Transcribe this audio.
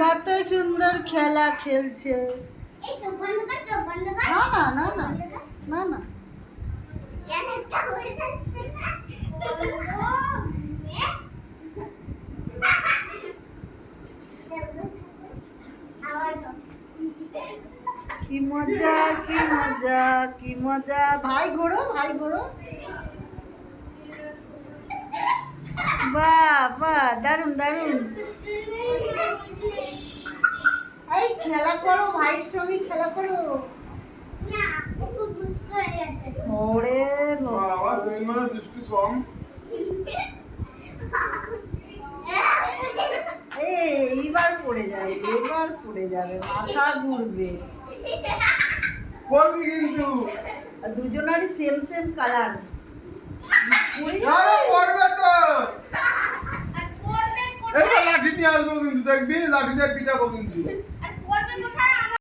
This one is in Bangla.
কত সুন্দর খেলা খেলছে। না না না না না না কি মজা কি মজা কি মজা। ভাই ঘোড়ো ভাই ঘোড়ো। বাহ বাহ দারুন দারুন। এই খেলা করো, ভাইয়ের সঙ্গে খেলা করো। ওরে বাবা তুই মানে দুষ্টু কম। এইবার পড়ে যাবে, এবার পড়ে যাবে, মাথা ঘুরবে। পড়বি কিন্তু। আর দুজনেরই সেম সেম কালার। পড়বে তো। এবার লাঠি নিয়ে আসবো কিন্তু, দেখবি লাঠি দিয়ে পিটাবো কিন্তু।